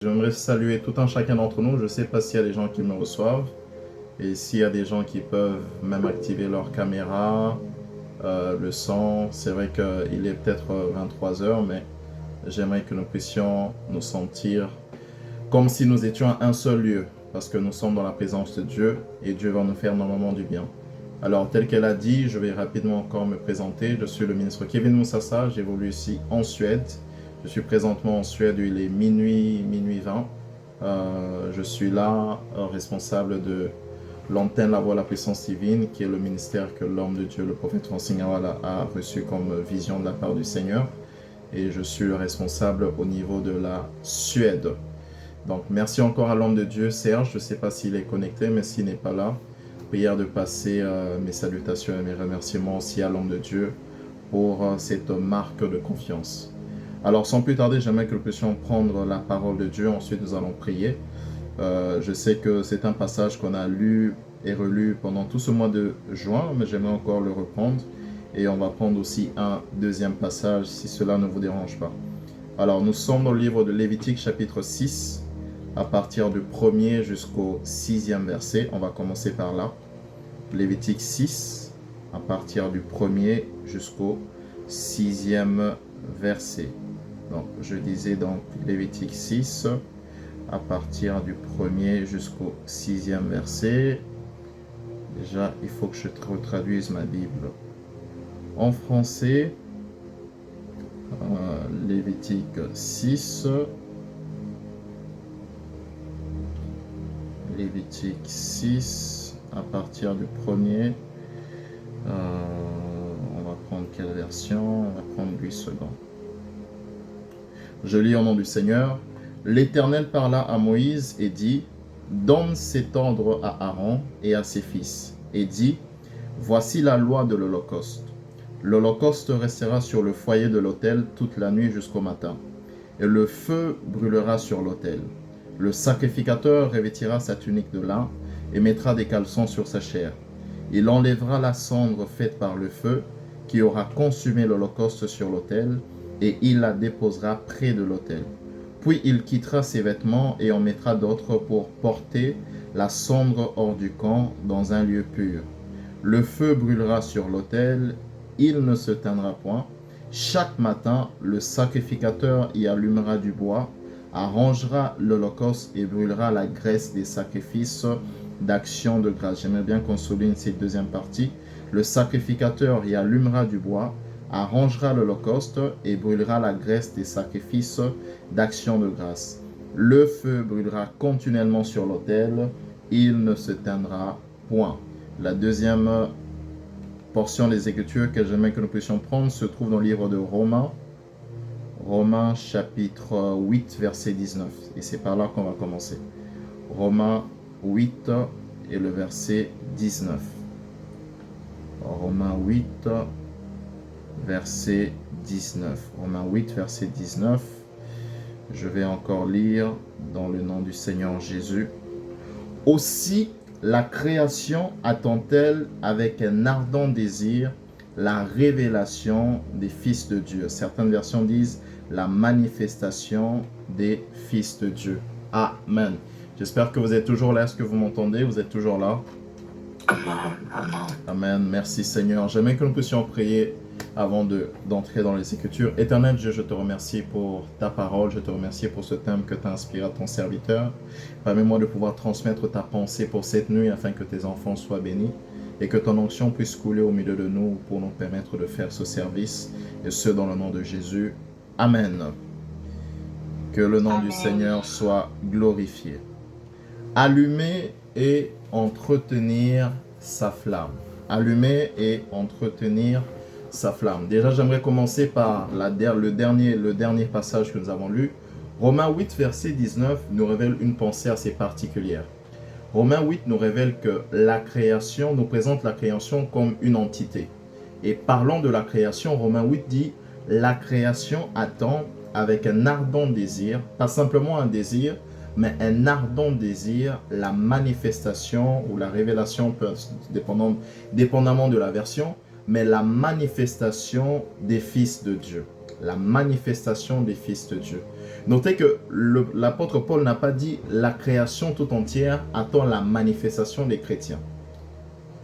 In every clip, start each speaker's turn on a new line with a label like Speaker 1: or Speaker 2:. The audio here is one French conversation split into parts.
Speaker 1: J'aimerais saluer tout un chacun d'entre nous. Je ne sais pas s'il y a des gens qui me reçoivent et s'il y a des gens qui peuvent même activer leur caméra, le son. C'est vrai qu'il est peut-être 23 heures, mais j'aimerais que nous puissions nous sentir comme si nous étions à un seul lieu, parce que nous sommes dans la présence de Dieu et Dieu va nous faire normalement du bien. Alors, tel qu'elle a dit, je vais rapidement encore me présenter. Je suis le ministre Kevin Moussassa, j'évolue ici en Suède. Je suis présentement en Suède, il est minuit 20. Je suis là, responsable de l'antenne La Voix la Puissance Divine, qui est le ministère que l'homme de Dieu, le prophète Francine Awala, a reçu comme vision de la part du Seigneur. Et je suis le responsable au niveau de la Suède. Donc, merci encore à l'homme de Dieu, Serge. Je ne sais pas s'il est connecté, mais s'il n'est pas là, prière de passer mes salutations et mes remerciements aussi à l'homme de Dieu pour cette marque de confiance. Alors, sans plus tarder, j'aimerais que nous puissions prendre la parole de Dieu. Ensuite, nous allons prier. Je sais que c'est un passage qu'on a lu et relu pendant tout ce mois de juin, mais j'aimerais encore le reprendre. Et on va prendre aussi un deuxième passage, si cela ne vous dérange pas. Alors, nous sommes dans le livre de Lévitique, chapitre 6, à partir du 1er jusqu'au 6e verset. On va commencer par là. Lévitique 6, à partir du 1er jusqu'au 6e verset. Donc, je disais donc Lévitique 6, à partir du 1er jusqu'au 6e verset. Déjà, il faut que je retraduise ma Bible en français. Lévitique 6. Lévitique 6, à partir du 1er. On va prendre quelle version? On va prendre 8 secondes. Je lis au nom du Seigneur. L'Éternel parla à Moïse et dit, « Donne cet ordre à Aaron et à ses fils, et dit, voici la loi de l'Holocauste. L'Holocauste restera sur le foyer de l'autel toute la nuit jusqu'au matin, et le feu brûlera sur l'autel. Le sacrificateur revêtira sa tunique de lin et mettra des caleçons sur sa chair. Il enlèvera la cendre faite par le feu qui aura consumé l'Holocauste sur l'autel, et il la déposera près de l'autel. Puis il quittera ses vêtements et en mettra d'autres pour porter la cendre hors du camp dans un lieu pur. Le feu brûlera sur l'autel, il ne se teindra point. Chaque matin, le sacrificateur y allumera du bois, arrangera l'Holocauste et brûlera la graisse des sacrifices d'action de grâce. J'aimerais bien qu'on souligne cette deuxième partie. Le sacrificateur y allumera du bois, arrangera l'Holocauste et brûlera la graisse des sacrifices d'action de grâce. Le feu brûlera continuellement sur l'autel, il ne se teindra point. La deuxième portion des Écritures que j'aimerais que nous puissions prendre se trouve dans le livre de Romains, Romains chapitre 8, verset 19. Et c'est par là qu'on va commencer. Romains 8 et le verset 19. Romains 8, verset 19. Romains 8, verset 19. Je vais encore lire dans le nom du Seigneur Jésus. Aussi, la création attend-elle avec un ardent désir la révélation des fils de Dieu. Certaines versions disent la manifestation des fils de Dieu. Amen. J'espère que vous êtes toujours là. Est-ce que vous m'entendez? Vous êtes toujours là? Amen. Merci Seigneur. J'aimerais que nous puissions prier avant d'entrer dans les Écritures. Éternel Dieu, je te remercie pour ta parole. Je te remercie pour ce thème que tu as inspiré à ton serviteur. Permets-moi de pouvoir transmettre ta pensée pour cette nuit afin que tes enfants soient bénis et que ton onction puisse couler au milieu de nous pour nous permettre de faire ce service, et ce dans le nom de Jésus. Amen. Que le nom du Seigneur soit glorifié. Allumer et entretenir sa flamme. Allumer et entretenir sa flamme. Déjà, j'aimerais commencer par le dernier passage que nous avons lu. Romains 8, verset 19 nous révèle une pensée assez particulière. Romains 8 nous révèle que la création nous présente la création comme une entité. Et parlant de la création, Romains 8 dit « La création attend avec un ardent désir, pas simplement un désir, mais un ardent désir, la manifestation ou la révélation, dépendamment de la version, mais la manifestation des fils de Dieu. La manifestation des fils de Dieu. Notez que l'apôtre Paul n'a pas dit la création tout entière attend la manifestation des chrétiens.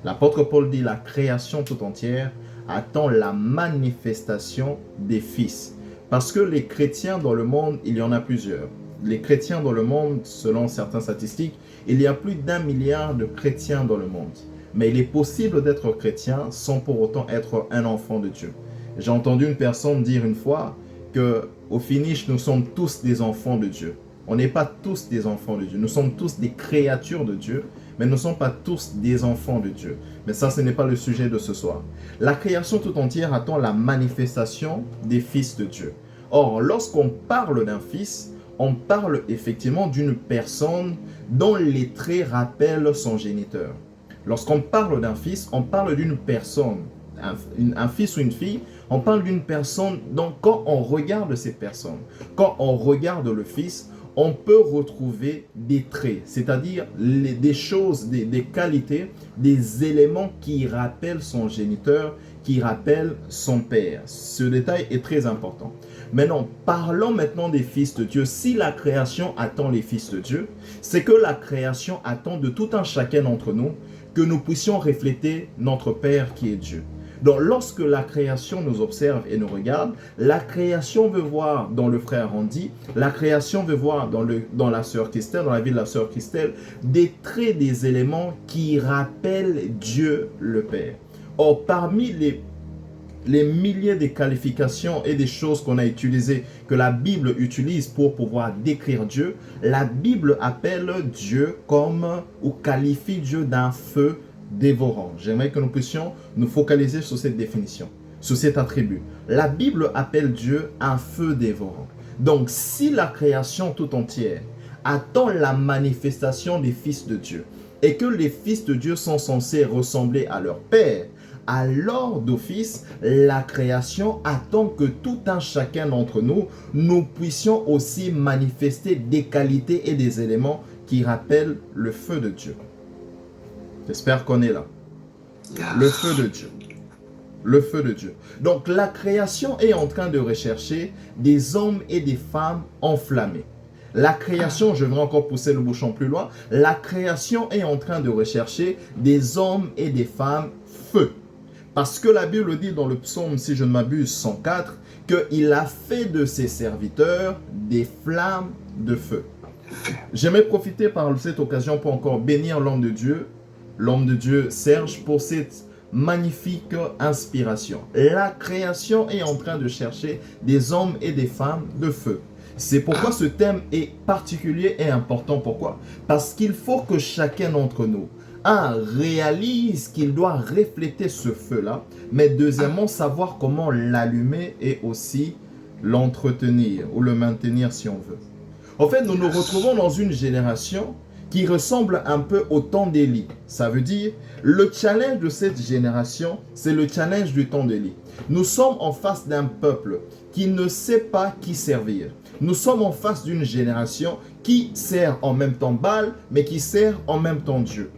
Speaker 1: L'apôtre Paul dit la création tout entière attend la manifestation des fils. Parce que les chrétiens dans le monde, il y en a plusieurs. Les chrétiens dans le monde, selon certaines statistiques, il y a plus d'1 milliard de chrétiens dans le monde. Mais il est possible d'être chrétien sans pour autant être un enfant de Dieu. J'ai entendu une personne dire une fois qu'au finish, nous sommes tous des enfants de Dieu. On n'est pas tous des enfants de Dieu. Nous sommes tous des créatures de Dieu, mais nous ne sommes pas tous des enfants de Dieu. Mais ça, ce n'est pas le sujet de ce soir. La création tout entière attend la manifestation des fils de Dieu. Or, lorsqu'on parle d'un fils, on parle effectivement d'une personne dont les traits rappellent son géniteur. Lorsqu'on parle d'un fils, on parle d'une personne, un fils ou une fille, on parle d'une personne. Donc, quand on regarde cette personne, quand on regarde le fils, on peut retrouver des traits, c'est-à-dire des choses, des qualités, des éléments qui rappellent son géniteur, qui rappellent son père. Ce détail est très important. Maintenant, parlons maintenant des fils de Dieu. Si la création attend les fils de Dieu, c'est que la création attend de tout un chacun d'entre nous que nous puissions refléter notre Père qui est Dieu. Donc, lorsque la création nous observe et nous regarde, la création veut voir dans le frère Randy, la création veut voir dans la sœur Christelle, dans la vie de la sœur Christelle, des traits, des éléments qui rappellent Dieu le Père. Or, parmi les milliers de qualifications et des choses qu'on a utilisées, que la Bible utilise pour pouvoir décrire Dieu, la Bible appelle Dieu comme, ou qualifie Dieu d'un feu dévorant. J'aimerais que nous puissions nous focaliser sur cette définition, sur cet attribut. La Bible appelle Dieu un feu dévorant. Donc, si la création tout entière attend la manifestation des fils de Dieu et que les fils de Dieu sont censés ressembler à leur Père, alors d'office, la création attend que tout un chacun d'entre nous, nous puissions aussi manifester des qualités et des éléments qui rappellent le feu de Dieu. J'espère qu'on est là. Le feu de Dieu. Le feu de Dieu. Donc la création est en train de rechercher des hommes et des femmes enflammés. La création, je vais encore pousser le bouchon plus loin, la création est en train de rechercher des hommes et des femmes feu. Parce que la Bible dit dans le psaume, si je ne m'abuse, 104, qu'il a fait de ses serviteurs des flammes de feu. J'aimerais profiter par cette occasion pour encore bénir l'homme de Dieu Serge, pour cette magnifique inspiration. La création est en train de chercher des hommes et des femmes de feu. C'est pourquoi ce thème est particulier et important. Pourquoi? Parce qu'il faut que chacun d'entre nous, réalise qu'il doit refléter ce feu-là, mais deuxièmement, savoir comment l'allumer et aussi l'entretenir ou le maintenir si on veut. En fait, nous nous retrouvons dans une génération qui ressemble un peu au temps d'Élie. Ça veut dire, le challenge de cette génération, c'est le challenge du temps d'Élie. Nous sommes en face d'un peuple qui ne sait pas qui servir. Nous sommes en face d'une génération qui sert en même temps Baal, mais qui sert en même temps Dieu.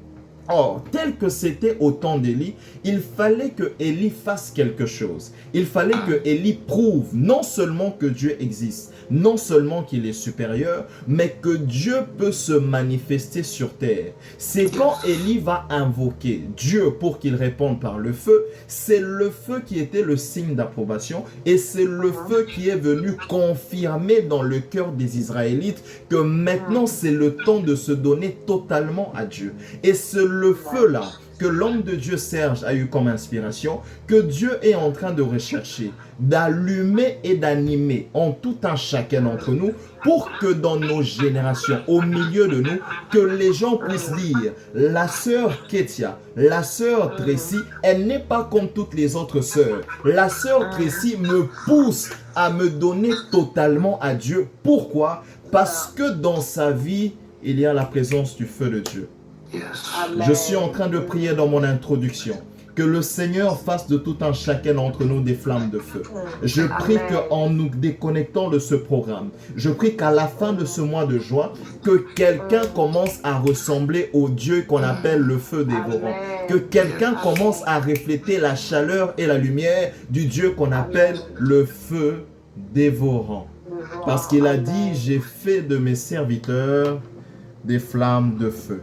Speaker 1: Or, tel que c'était au temps d'Élie, il fallait que Élie fasse quelque chose. Il fallait que Élie prouve non seulement que Dieu existe, non seulement qu'il est supérieur, mais que Dieu peut se manifester sur terre. C'est quand Élie va invoquer Dieu pour qu'il réponde par le feu, c'est le feu qui était le signe d'approbation et c'est le feu qui est venu confirmer dans le cœur des Israélites que maintenant c'est le temps de se donner totalement à Dieu. Et c'est le feu-là que l'homme de Dieu Serge a eu comme inspiration, que Dieu est en train de rechercher, d'allumer et d'animer en tout un chacun d'entre nous, pour que dans nos générations, au milieu de nous, que les gens puissent dire, la sœur Ketia, la sœur Tracy, elle n'est pas comme toutes les autres sœurs. La sœur Tracy me pousse à me donner totalement à Dieu. Pourquoi? Parce que dans sa vie, il y a la présence du feu de Dieu. Je suis en train de prier dans mon introduction que le Seigneur fasse de tout un chacun d'entre nous des flammes de feu. Je prie qu'en nous déconnectant de ce programme, je prie qu'à la fin de ce mois de juin, que quelqu'un commence à ressembler au Dieu qu'on appelle le feu dévorant. Que quelqu'un commence à refléter la chaleur et la lumière du Dieu qu'on appelle le feu dévorant. Parce qu'il a dit, j'ai fait de mes serviteurs des flammes de feu.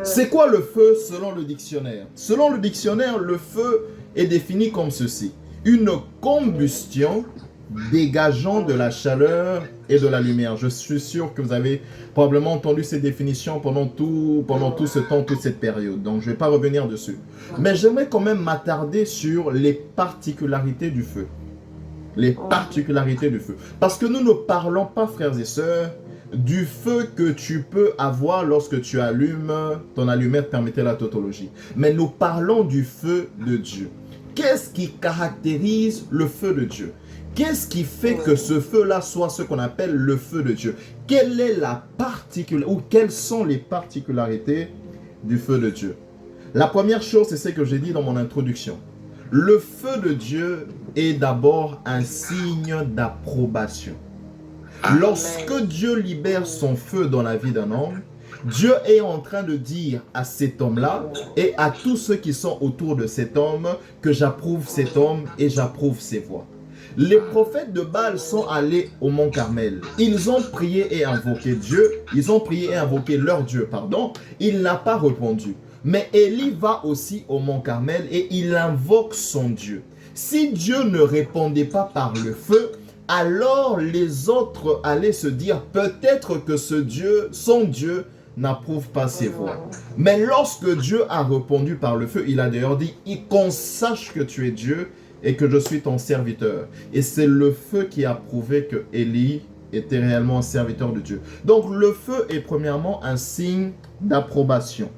Speaker 1: C'est quoi le feu selon le dictionnaire? Selon le dictionnaire, le feu est défini comme ceci. Une combustion dégageant de la chaleur et de la lumière. Je suis sûr que vous avez probablement entendu ces définitions pendant tout ce temps, toute cette période. Donc, je ne vais pas revenir dessus. Mais j'aimerais quand même m'attarder sur les particularités du feu. Les particularités du feu. Parce que nous ne parlons pas, frères et sœurs, du feu que tu peux avoir lorsque tu allumes ton allumette, permettez la tautologie. Mais nous parlons du feu de Dieu. Qu'est-ce qui caractérise le feu de Dieu? Qu'est-ce qui fait que ce feu-là soit ce qu'on appelle le feu de Dieu? Quelle est la particularité, ou quelles sont les particularités du feu de Dieu? La première chose, c'est ce que j'ai dit dans mon introduction. Le feu de Dieu est d'abord un signe d'approbation. Lorsque Dieu libère son feu dans la vie d'un homme, Dieu est en train de dire à cet homme-là et à tous ceux qui sont autour de cet homme que j'approuve cet homme et j'approuve ses voies. Les prophètes de Baal sont allés au mont Carmel. Ils ont prié et invoqué Dieu. Ils ont prié et invoqué leur Dieu, pardon. Il n'a pas répondu. Mais Élie va aussi au mont Carmel et il invoque son Dieu. Si Dieu ne répondait pas par le feu, alors les autres allaient se dire peut-être que ce Dieu, son Dieu, n'approuve pas ses voies. Mais lorsque Dieu a répondu par le feu, il a d'ailleurs dit qu'on sache que tu es Dieu et que je suis ton serviteur. Et c'est le feu qui a prouvé que Élie était réellement un serviteur de Dieu. Donc le feu est premièrement un signe d'approbation.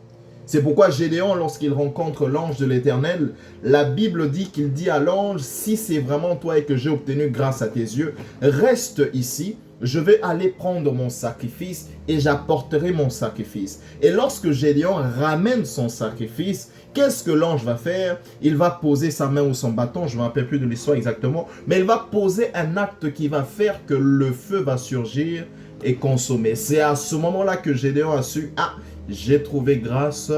Speaker 1: C'est pourquoi Gédéon, lorsqu'il rencontre l'ange de l'Éternel, la Bible dit qu'il dit à l'ange, si c'est vraiment toi et que j'ai obtenu grâce à tes yeux, reste ici, je vais aller prendre mon sacrifice et j'apporterai mon sacrifice. Et lorsque Gédéon ramène son sacrifice, qu'est-ce que l'ange va faire? Il va poser sa main ou son bâton, je ne me rappelle plus de l'histoire exactement, mais il va poser un acte qui va faire que le feu va surgir et consommer. C'est à ce moment-là que Gédéon a su, ah, j'ai trouvé grâce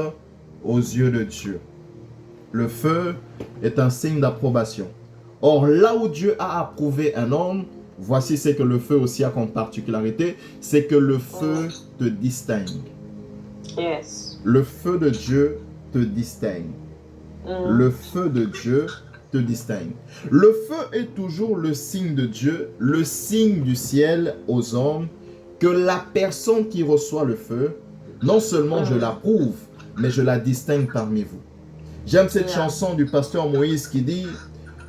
Speaker 1: aux yeux de Dieu. Le feu est un signe d'approbation. Or, là où Dieu a approuvé un homme, voici ce que le feu aussi a comme particularité, c'est que le feu te distingue.
Speaker 2: Yes.
Speaker 1: Le feu de Dieu te distingue. Le feu de Dieu te distingue. Le feu est toujours le signe de Dieu, le signe du ciel aux hommes, que la personne qui reçoit le feu, non seulement je l'approuve, mais je la distingue parmi vous. J'aime cette chanson du pasteur Moïse qui dit,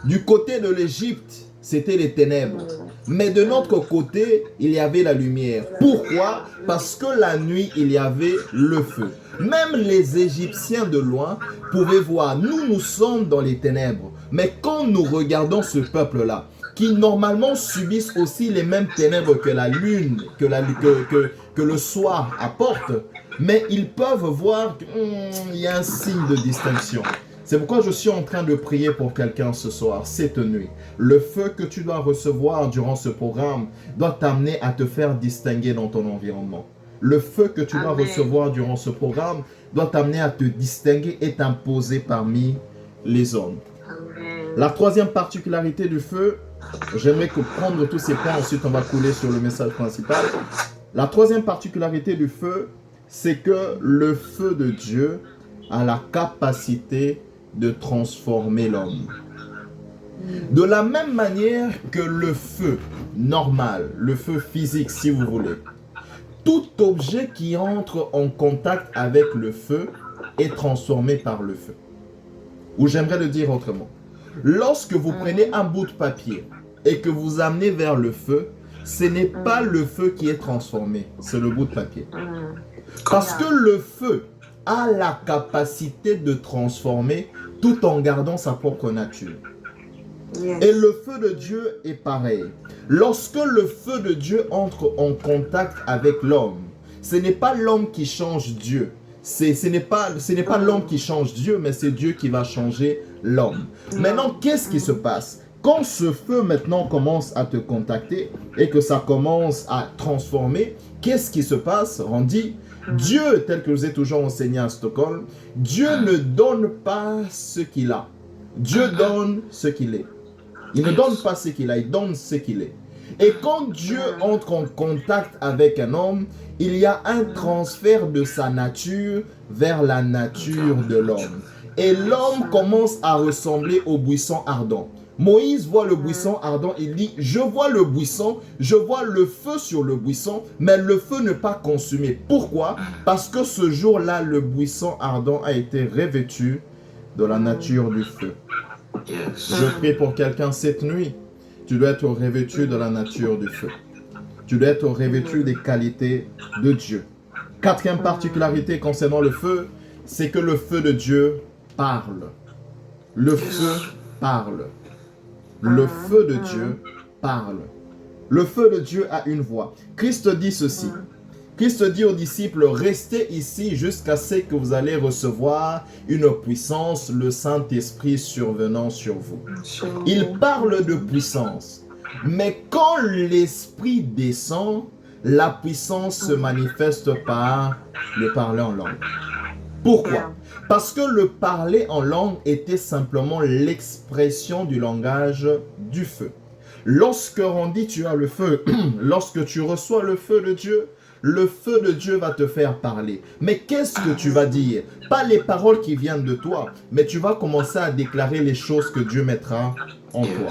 Speaker 1: du côté de l'Égypte, c'était les ténèbres. Mais de notre côté, il y avait la lumière. Pourquoi? Parce que la nuit, il y avait le feu. Même les Égyptiens de loin pouvaient voir, nous sommes dans les ténèbres. Mais quand nous regardons ce peuple-là, qui normalement subissent aussi les mêmes ténèbres que la lune, que le soir apporte, mais ils peuvent voir qu'il y a un signe de distinction. C'est pourquoi je suis en train de prier pour quelqu'un ce soir, cette nuit. Le feu que tu dois recevoir durant ce programme doit t'amener à te faire distinguer dans ton environnement. Le feu que tu dois recevoir durant ce programme doit t'amener à te distinguer et t'imposer parmi les hommes. La troisième particularité du feu, j'aimerais prendre tous ces points, ensuite on va couler sur le message principal. La troisième particularité du feu, c'est que le feu de Dieu a la capacité de transformer l'homme. De la même manière que le feu normal, le feu physique si vous voulez, tout objet qui entre en contact avec le feu est transformé par le feu. Ou j'aimerais le dire autrement. Lorsque vous prenez un bout de papier et que vous amenez vers le feu, ce n'est pas le feu qui est transformé, c'est le bout de papier. Parce que le feu a la capacité de transformer tout en gardant sa propre nature. Et le feu de Dieu est pareil. Lorsque le feu de Dieu entre en contact avec l'homme, ce n'est pas l'homme qui change Dieu. Ce n'est pas l'homme qui change Dieu, mais c'est Dieu qui va changer l'homme. Maintenant, qu'est-ce qui se passe? Quand ce feu maintenant commence à te contacter et que ça commence à transformer, qu'est-ce qui se passe, Randy? Dieu, tel que je vous ai toujours enseigné à Stockholm, Dieu ne donne pas ce qu'il a. Dieu donne ce qu'il est. Il ne donne pas ce qu'il a, il donne ce qu'il est. Et quand Dieu entre en contact avec un homme, il y a un transfert de sa nature vers la nature de l'homme. Et l'homme commence à ressembler au buisson ardent. Moïse voit le buisson ardent, il dit, je vois le buisson, je vois le feu sur le buisson, mais le feu n'est pas consumé. Pourquoi? Parce que ce jour-là, le buisson ardent a été revêtu de la nature du feu. Je prie pour quelqu'un cette nuit. Tu dois être revêtu de la nature du feu. Tu dois être revêtu des qualités de Dieu. Quatrième particularité concernant le feu, c'est que le feu de Dieu parle. Le feu parle. Le feu de Dieu parle. Le feu de Dieu a une voix. Christ dit ceci. Christ dit aux disciples, restez ici jusqu'à ce que vous allez recevoir une puissance, le Saint-Esprit survenant sur vous. Il parle de puissance. Mais quand l'Esprit descend, la puissance se manifeste par le parler en langue. Pourquoi? Parce que le parler en langue était simplement l'expression du langage du feu. Lorsque on dit tu as le feu, lorsque tu reçois le feu de Dieu va te faire parler. Mais qu'est-ce que tu vas dire? Pas les paroles qui viennent de toi, mais tu vas commencer à déclarer les choses que Dieu mettra en toi.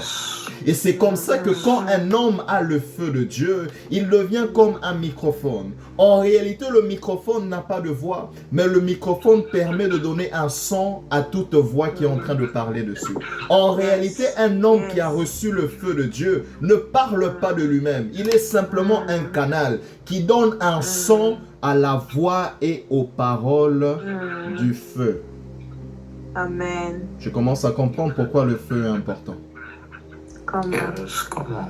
Speaker 1: Et c'est comme ça que quand un homme a le feu de Dieu, il devient comme un microphone. En réalité, le microphone n'a pas de voix, mais le microphone permet de donner un son à toute voix qui est en train de parler dessus. En réalité, un homme qui a reçu le feu de Dieu ne parle pas de lui-même. Il est simplement un canal qui donne un son à la voix et aux paroles du feu.
Speaker 2: Amen.
Speaker 1: Je commence à comprendre pourquoi le feu est important.
Speaker 2: Comment?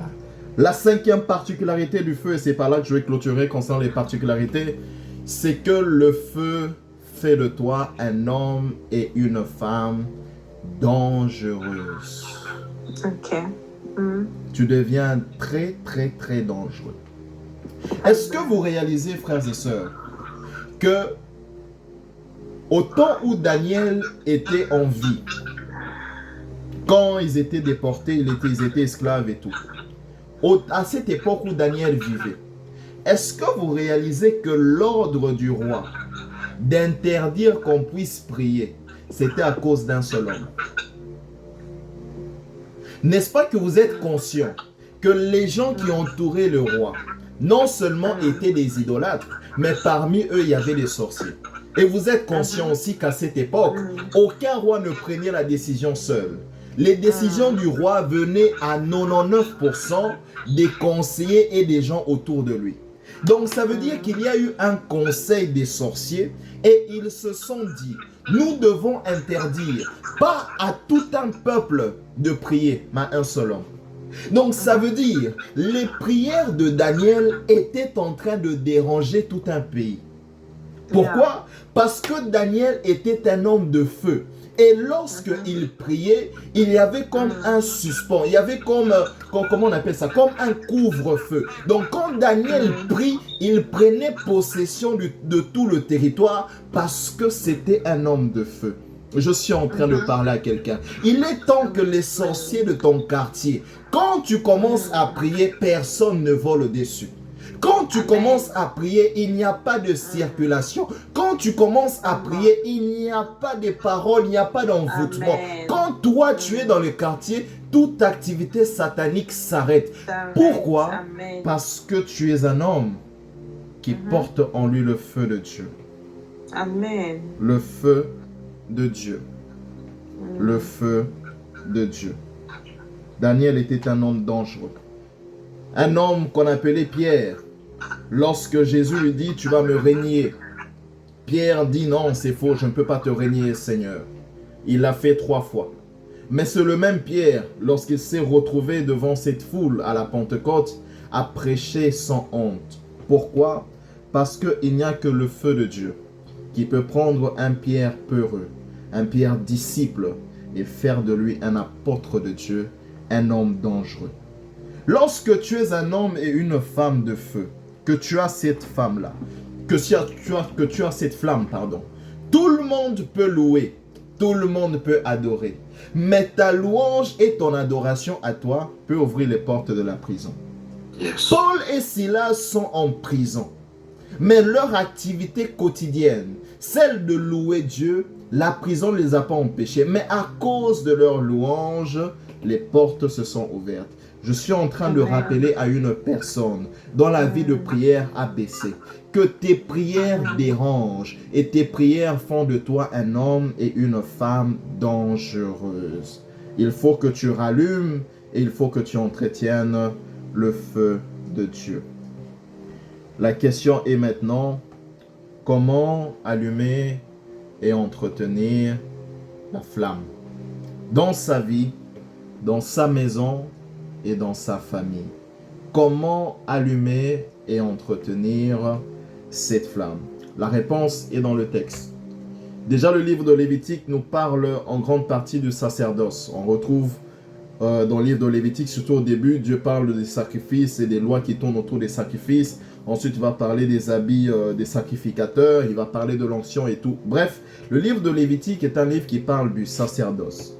Speaker 1: La cinquième particularité du feu, et c'est par là que je vais clôturer concernant les particularités, c'est que le feu fait de toi un homme et une femme dangereuse.
Speaker 2: Ok.
Speaker 1: Tu deviens très, très, très dangereux. Est-ce que vous réalisez, frères et sœurs, que au temps où Daniel était en vie, quand ils étaient déportés, ils étaient esclaves et tout. À cette époque où Daniel vivait, est-ce que vous réalisez que l'ordre du roi d'interdire qu'on puisse prier, c'était à cause d'un seul homme? N'est-ce pas que vous êtes conscient que les gens qui entouraient le roi, non seulement étaient des idolâtres, mais parmi eux, il y avait des sorciers. Et vous êtes conscient aussi qu'à cette époque, aucun roi ne prenait la décision seul. Les décisions du roi venaient à 99% des conseillers et des gens autour de lui. Donc ça veut dire qu'il y a eu un conseil des sorciers et ils se sont dit, nous devons interdire, pas à tout un peuple de prier, mais à un seul homme. Donc ça veut dire, les prières de Daniel étaient en train de déranger tout un pays. Pourquoi? Parce que Daniel était un homme de feu. Et lorsqu'il priait, il y avait comme un suspens, il y avait comme, comment on appelle ça, comme un couvre-feu. Donc quand Daniel prie, il prenait possession de tout le territoire parce que c'était un homme de feu. Je suis en train de parler à quelqu'un. Il est temps que les sorciers de ton quartier, quand tu commences à prier, personne ne vole dessus. Quand tu commences à prier, il n'y a pas de circulation. Quand tu commences à prier, il n'y a pas de paroles, il n'y a pas d'envoûtement. Quand toi, tu es dans le quartier, toute activité satanique s'arrête. Pourquoi? Parce que tu es un homme qui porte en lui le feu de Dieu.
Speaker 2: Amen.
Speaker 1: Le feu de Dieu. Le feu de Dieu. Daniel était un homme dangereux. Un homme qu'on appelait Pierre. Lorsque Jésus lui dit, tu vas me régner. Pierre dit, non, c'est faux, je ne peux pas te régner, Seigneur. Il l'a fait 3 fois. Mais c'est le même Pierre, lorsqu'il s'est retrouvé devant cette foule à la Pentecôte, a prêché sans honte. Pourquoi? Parce qu'il n'y a que le feu de Dieu qui peut prendre un Pierre peureux, un Pierre disciple et faire de lui un apôtre de Dieu, un homme dangereux. Lorsque tu es un homme et une femme de feu, que tu as cette femme-là, que tu as cette flamme, pardon, tout le monde peut louer, tout le monde peut adorer. Mais ta louange et ton adoration à toi peut ouvrir les portes de la prison.
Speaker 3: Yes.
Speaker 1: Paul et Silas sont en prison. Mais leur activité quotidienne, celle de louer Dieu, la prison ne les a pas empêchés. Mais à cause de leur louange, les portes se sont ouvertes. Je suis en train de rappeler à une personne dont la vie de prière a baissé que tes prières dérangent et tes prières font de toi un homme et une femme dangereuse. Il faut que tu rallumes et il faut que tu entretiennes le feu de Dieu. La question est maintenant, comment allumer et entretenir la flamme dans sa vie, dans sa maison et dans sa famille? Comment allumer et entretenir cette flamme? La réponse est dans le texte. Déjà, le livre de Lévitique nous parle en grande partie du sacerdoce. On retrouve dans le livre de Lévitique, surtout au début, Dieu parle des sacrifices et des lois qui tournent autour des sacrifices. Ensuite, il va parler des habits des sacrificateurs, il va parler de l'onction et tout. Bref, le livre de Lévitique est un livre qui parle du sacerdoce.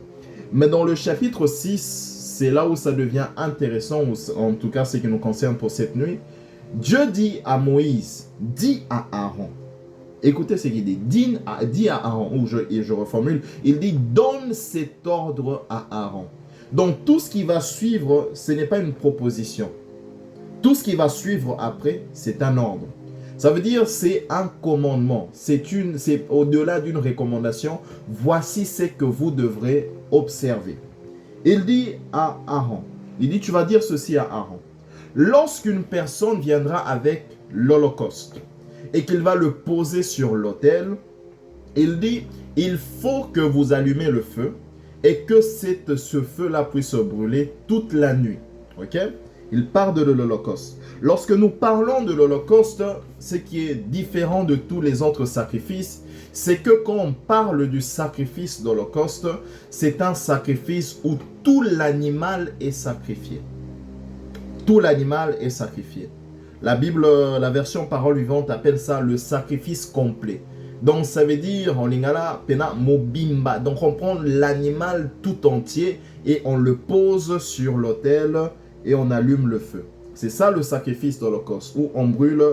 Speaker 1: Mais dans le chapitre 6, c'est là où ça devient intéressant, en tout cas ce qui nous concerne pour cette nuit. Dieu dit à Moïse, dit à Aaron, écoutez ce qu'il dit, dit à Aaron, et je reformule, il dit, donne cet ordre à Aaron. Donc tout ce qui va suivre, ce n'est pas une proposition. Tout ce qui va suivre après, c'est un ordre. Ça veut dire c'est un commandement. C'est au-delà d'une recommandation. Voici ce que vous devrez observer. Il dit à Aaron, il dit tu vas dire ceci à Aaron. Lorsqu'une personne viendra avec l'Holocauste et qu'il va le poser sur l'autel, il dit il faut que vous allumez le feu et que ce feu-là puisse brûler toute la nuit. Ok? Il parle de l'Holocauste. Lorsque nous parlons de l'Holocauste, ce qui est différent de tous les autres sacrifices, c'est que quand on parle du sacrifice d'Holocauste, c'est un sacrifice où tout l'animal est sacrifié. Tout l'animal est sacrifié. La Bible, la version Parole vivante appelle ça le sacrifice complet. Donc ça veut dire en lingala pena mobimba. Donc on prend l'animal tout entier et on le pose sur l'autel et on allume le feu. C'est ça le sacrifice d'Holocauste où on brûle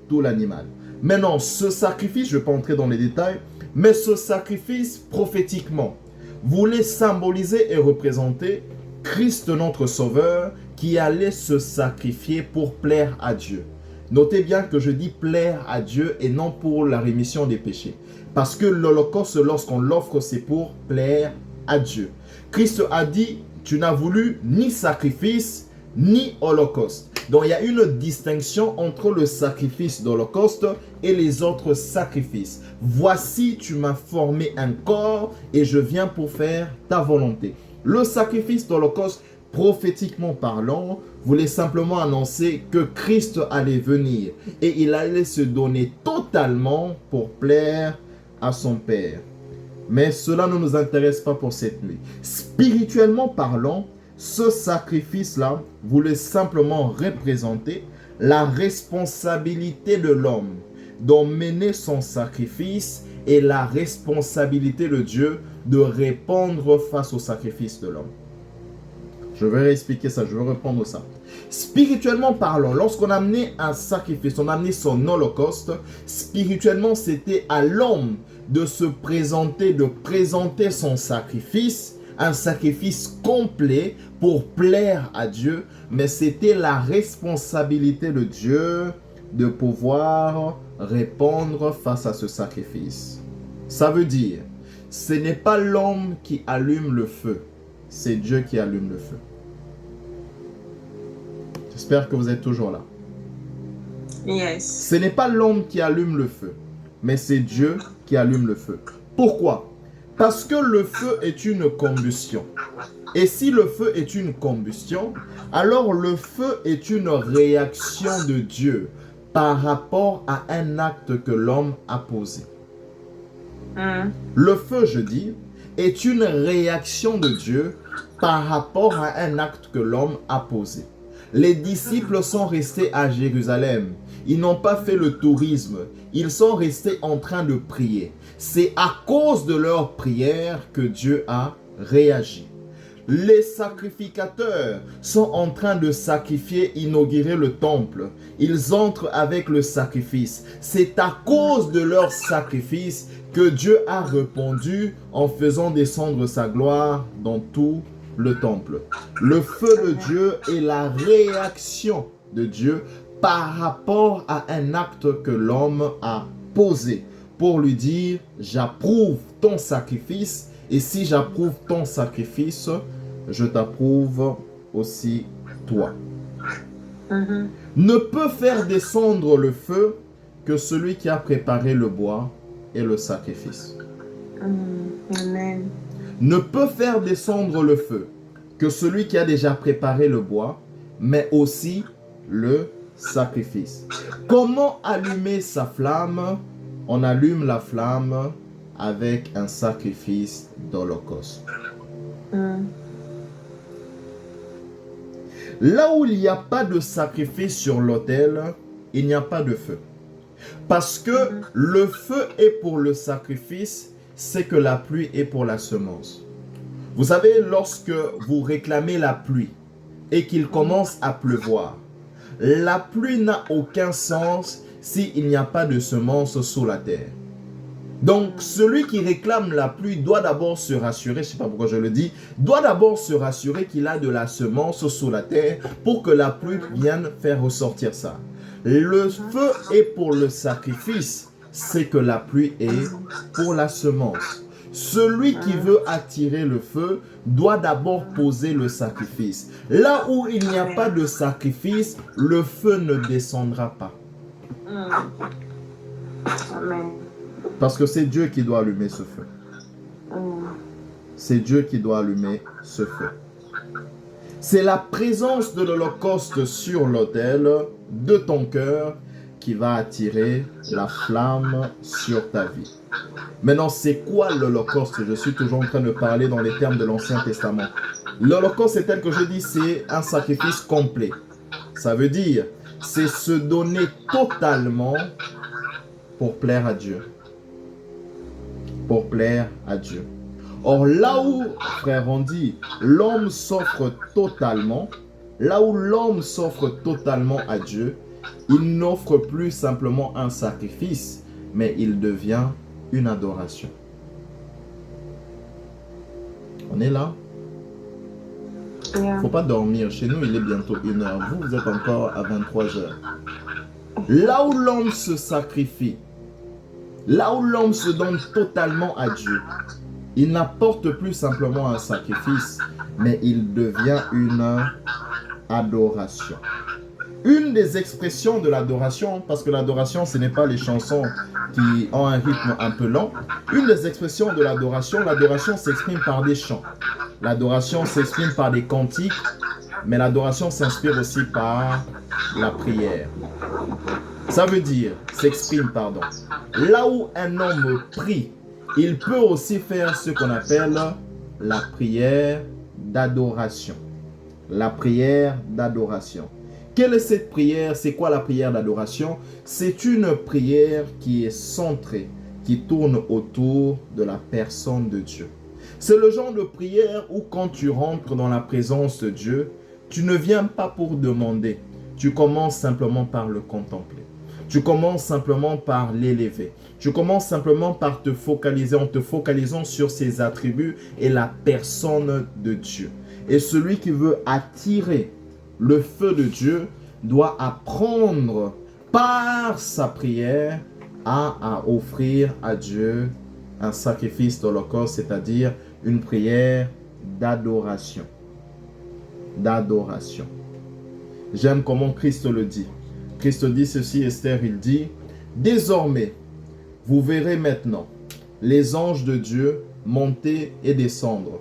Speaker 1: tout l'animal. Maintenant, ce sacrifice, je ne vais pas entrer dans les détails, mais ce sacrifice prophétiquement voulait symboliser et représenter Christ notre Sauveur qui allait se sacrifier pour plaire à Dieu. Notez bien que je dis plaire à Dieu et non pour la rémission des péchés. Parce que l'Holocauste, lorsqu'on l'offre, c'est pour plaire à Dieu. Christ a dit, tu n'as voulu ni sacrifice, ni holocauste. Donc il y a une distinction entre le sacrifice d'holocauste et les autres sacrifices. Voici, tu m'as formé un corps et je viens pour faire ta volonté. Le sacrifice d'holocauste, prophétiquement parlant, voulait simplement annoncer que Christ allait venir et il allait se donner totalement pour plaire à son Père. Mais cela ne nous intéresse pas pour cette nuit. Spirituellement parlant, ce sacrifice-là voulait simplement représenter la responsabilité de l'homme d'emmener son sacrifice et la responsabilité de Dieu de répondre face au sacrifice de l'homme. Je vais réexpliquer ça, je vais reprendre ça. Spirituellement parlant, lorsqu'on amenait un sacrifice, on amenait son holocauste, spirituellement c'était à l'homme de se présenter, de présenter son sacrifice, un sacrifice complet pour plaire à Dieu, mais c'était la responsabilité de Dieu de pouvoir répondre face à ce sacrifice. Ça veut dire, ce n'est pas l'homme qui allume le feu, c'est Dieu qui allume le feu. J'espère que vous êtes toujours là.
Speaker 2: Yes.
Speaker 1: Ce n'est pas l'homme qui allume le feu, mais c'est Dieu qui allume le feu. Pourquoi? Parce que le feu est une combustion. Et si le feu est une combustion, alors le feu est une réaction de Dieu par rapport à un acte que l'homme a posé. Le feu, je dis, est une réaction de Dieu par rapport à un acte que l'homme a posé. Les disciples sont restés à Jérusalem. Ils n'ont pas fait le tourisme. Ils sont restés en train de prier. C'est à cause de leur prière que Dieu a réagit. Les sacrificateurs sont en train de sacrifier, inaugurer le temple. Ils entrent avec le sacrifice. C'est à cause de leur sacrifice que Dieu a répondu en faisant descendre sa gloire dans tout le temple. Le feu de Dieu est la réaction de Dieu par rapport à un acte que l'homme a posé pour lui dire « J'approuve ton sacrifice et si j'approuve ton sacrifice, je t'approuve aussi toi. » Ne peut faire descendre le feu que celui qui a préparé le bois et le sacrifice.
Speaker 2: Amen.
Speaker 1: Ne peut faire descendre le feu que celui qui a déjà préparé le bois, mais aussi le sacrifice. Comment allumer sa flamme? On allume la flamme avec un sacrifice d'holocauste. Là où il n'y a pas de sacrifice sur l'autel, il n'y a pas de feu. Parce que le feu est pour le sacrifice, c'est que la pluie est pour la semence. Vous savez, lorsque vous réclamez la pluie et qu'il commence à pleuvoir, la pluie n'a aucun sens s'il n'y a pas de semence sous la terre. Donc, celui qui réclame la pluie doit d'abord se rassurer, je ne sais pas pourquoi je le dis, doit d'abord se rassurer qu'il a de la semence sous la terre pour que la pluie vienne faire ressortir ça. Le feu est pour le sacrifice, c'est que la pluie est pour la semence. Celui qui veut attirer le feu doit d'abord poser le sacrifice. Là où il n'y a pas de sacrifice, le feu ne descendra pas.
Speaker 2: Amen.
Speaker 1: Parce que c'est Dieu qui doit allumer ce feu. C'est Dieu qui doit allumer ce feu. C'est la présence de l'holocauste sur l'autel de ton cœur qui va attirer la flamme sur ta vie. Maintenant, c'est quoi l'holocauste? Je suis toujours en train de parler dans les termes de l'Ancien Testament. L'holocauste, c'est tel que je dis, c'est un sacrifice complet. Ça veut dire, c'est se donner totalement pour plaire à Dieu. Pour plaire à Dieu. Or, là où, frère, on dit, l'homme s'offre totalement, là où l'homme s'offre totalement à Dieu, il n'offre plus simplement un sacrifice, mais il devient une adoration. On est là? Il ne faut pas dormir. Chez nous, il est bientôt 1h. Vous êtes encore à 23h. Là où l'homme se sacrifie, là où l'homme se donne totalement à Dieu, il n'apporte plus simplement un sacrifice, mais il devient une adoration. Une des expressions de l'adoration, parce que l'adoration, ce n'est pas les chansons qui ont un rythme un peu lent. Une des expressions de l'adoration s'exprime par des chants. L'adoration s'exprime par des cantiques, mais l'adoration s'inspire aussi par la prière. Ça veut dire, s'exprime, pardon. Là où un homme prie, il peut aussi faire ce qu'on appelle la prière d'adoration. La prière d'adoration. Quelle est cette prière? C'est quoi la prière d'adoration? C'est une prière qui est centrée, qui tourne autour de la personne de Dieu. C'est le genre de prière où quand tu rentres dans la présence de Dieu, tu ne viens pas pour demander. Tu commences simplement par le contempler. Tu commences simplement par l'élever. Tu commences simplement par te focaliser, en te focalisant sur ses attributs et la personne de Dieu. Et celui qui veut attirer le feu de Dieu doit apprendre par sa prière à offrir à Dieu un sacrifice d'holocauste, c'est-à-dire une prière d'adoration. D'adoration. J'aime comment Christ le dit. Christ dit ceci, Esther, il dit, « Désormais, vous verrez maintenant les anges de Dieu monter et descendre.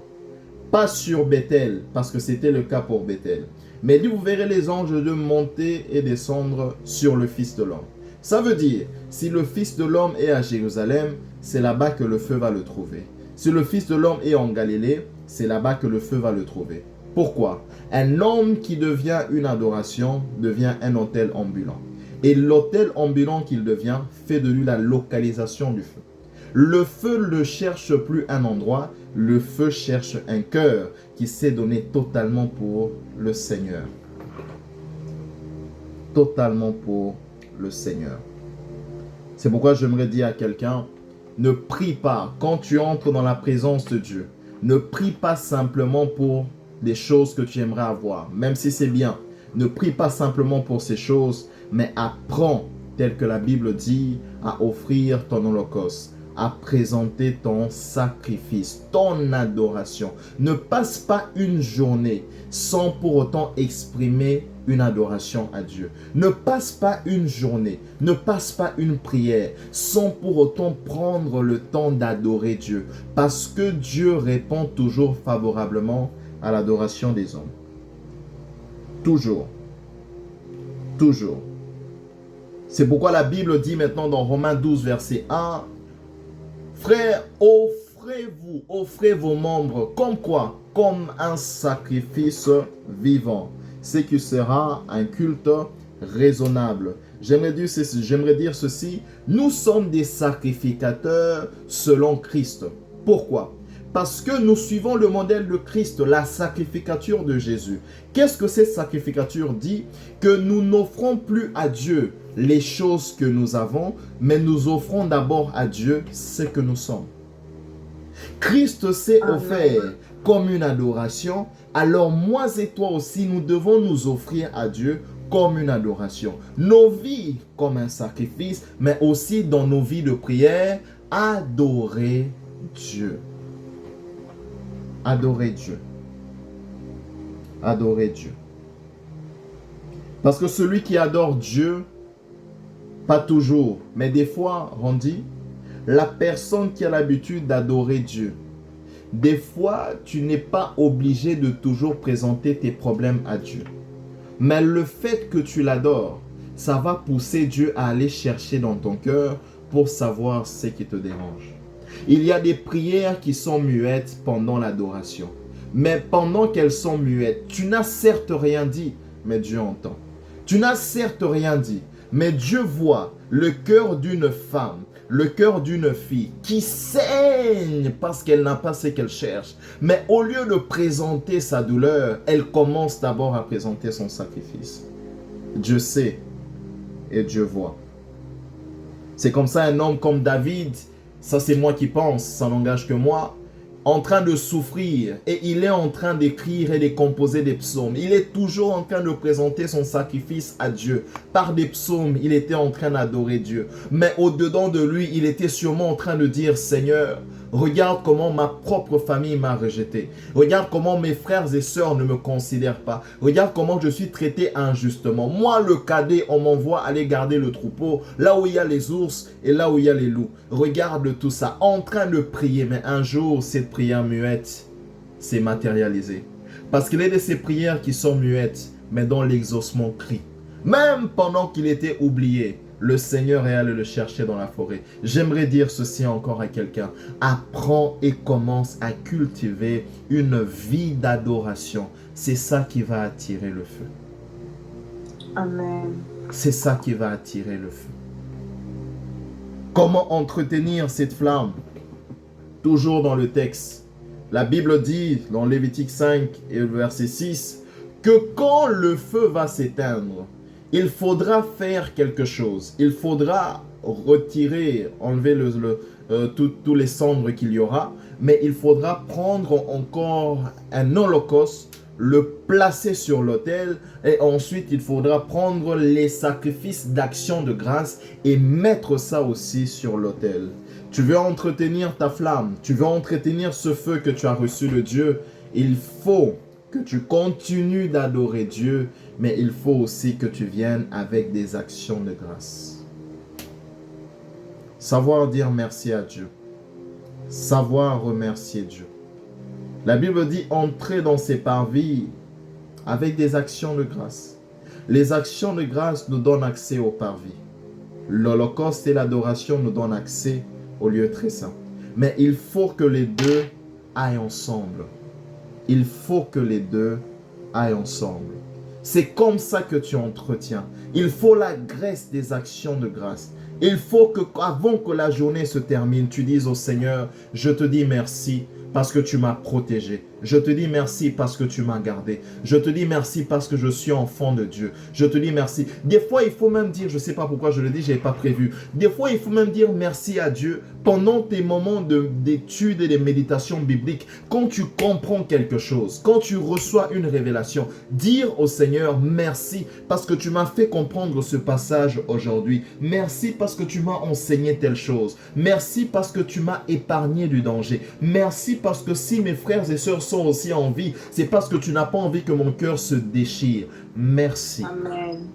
Speaker 1: Pas sur Bethel, parce que c'était le cas pour Bethel. Mais dit, vous verrez les anges de Dieu monter et descendre sur le Fils de l'homme. » Ça veut dire, si le Fils de l'homme est à Jérusalem, c'est là-bas que le feu va le trouver. Si le Fils de l'homme est en Galilée, c'est là-bas que le feu va le trouver. Pourquoi? Un homme qui devient une adoration devient un autel ambulant. Et l'autel ambulant qu'il devient fait de lui la localisation du feu. Le feu ne cherche plus un endroit, le feu cherche un cœur qui s'est donné totalement pour le Seigneur. Totalement pour le Seigneur. C'est pourquoi j'aimerais dire à quelqu'un, ne prie pas quand tu entres dans la présence de Dieu. Ne prie pas simplement pour des choses que tu aimerais avoir, même si c'est bien. Ne prie pas simplement pour ces choses, mais apprends, tel que la Bible dit, à offrir ton holocauste, à présenter ton sacrifice, ton adoration. Ne passe pas une journée sans pour autant exprimer une adoration à Dieu. Ne passe pas une journée, ne passe pas une prière sans pour autant prendre le temps d'adorer Dieu. Parce que Dieu répond toujours favorablement à l'adoration des hommes. Toujours. Toujours. C'est pourquoi la Bible dit maintenant dans Romains 12, verset 1, « Frères, offrez-vous, offrez vos membres comme quoi? Comme un sacrifice vivant, ce qui sera un culte raisonnable. » J'aimerais dire ceci, nous sommes des sacrificateurs selon Christ. Pourquoi? Parce que nous suivons le modèle de Christ, la sacrificature de Jésus. Qu'est-ce que cette sacrificature dit? Que nous n'offrons plus à Dieu les choses que nous avons, mais nous offrons d'abord à Dieu ce que nous sommes. Christ s'est offert comme une adoration, alors moi et toi aussi, nous devons nous offrir à Dieu comme une adoration. Nos vies comme un sacrifice, mais aussi dans nos vies de prière, adorer Dieu. Adorer Dieu. Adorer Dieu. Parce que celui qui adore Dieu, pas toujours, mais des fois, Randy, la personne qui a l'habitude d'adorer Dieu, des fois, tu n'es pas obligé de toujours présenter tes problèmes à Dieu. Mais le fait que tu l'adores, ça va pousser Dieu à aller chercher dans ton cœur pour savoir ce qui te dérange. Il y a des prières qui sont muettes pendant l'adoration. Mais pendant qu'elles sont muettes, tu n'as certes rien dit, mais Dieu entend. Tu n'as certes rien dit, mais Dieu voit le cœur d'une femme, le cœur d'une fille qui saigne parce qu'elle n'a pas ce qu'elle cherche. Mais au lieu de présenter sa douleur, elle commence d'abord à présenter son sacrifice. Dieu sait et Dieu voit. C'est comme ça un homme comme David, ça c'est moi qui pense, ça n'engage que moi, en train de souffrir et il est en train d'écrire et de composer des psaumes. Il est toujours en train de présenter son sacrifice à Dieu. Par des psaumes, il était en train d'adorer Dieu. Mais au-dedans de lui, il était sûrement en train de dire, Seigneur, regarde comment ma propre famille m'a rejeté. Regarde comment mes frères et sœurs ne me considèrent pas. Regarde comment je suis traité injustement. Moi, le cadet, on m'envoie aller garder le troupeau, là où il y a les ours et là où il y a les loups. Regarde tout ça, en train de prier. Mais un jour, cette prière muette s'est matérialisée. Parce qu'il y a de ces prières qui sont muettes, mais dont l'exaucement crie. Même pendant qu'il était oublié, le Seigneur est allé le chercher dans la forêt. J'aimerais dire ceci encore à quelqu'un. Apprends et commence à cultiver une vie d'adoration. C'est ça qui va attirer le feu.
Speaker 2: Amen.
Speaker 1: C'est ça qui va attirer le feu. Comment entretenir cette flamme? Toujours dans le texte. La Bible dit dans Lévitique 5 et le verset 6 que quand le feu va s'éteindre, il faudra faire quelque chose. Il faudra retirer, enlever tous les cendres qu'il y aura, mais il faudra prendre encore un holocauste, le placer sur l'autel et ensuite il faudra prendre les sacrifices d'action de grâce et mettre ça aussi sur l'autel. Tu veux entretenir ta flamme, tu veux entretenir ce feu que tu as reçu de Dieu, il faut que tu continues d'adorer Dieu, mais il faut aussi que tu viennes avec des actions de grâce. Savoir dire merci à Dieu. Savoir remercier Dieu. La Bible dit entrer dans ses parvis avec des actions de grâce. Les actions de grâce nous donnent accès au parvis. L'holocauste et l'adoration nous donnent accès au lieu très saint. Mais il faut que les deux aillent ensemble. Il faut que les deux aillent ensemble. C'est comme ça que tu entretiens. Il faut la graisse des actions de grâce. Il faut que, avant que la journée se termine, tu dises au Seigneur, je te dis merci parce que tu m'as protégé. Je te dis merci parce que tu m'as gardé. Je te dis merci parce que je suis enfant de Dieu. Je te dis merci. Des fois, il faut même dire, je ne sais pas pourquoi je le dis, je n'avais pas prévu. Des fois, il faut même dire merci à Dieu pendant tes moments d'études et de méditation biblique. Quand tu comprends quelque chose, quand tu reçois une révélation, dire au Seigneur merci parce que tu m'as fait comprendre ce passage aujourd'hui. Merci parce que tu m'as enseigné telle chose. Merci parce que tu m'as épargné du danger. Merci parce que si mes frères et sœurs sont aussi en vie, c'est parce que tu n'as pas envie que mon cœur se déchire. Merci.
Speaker 2: Amen.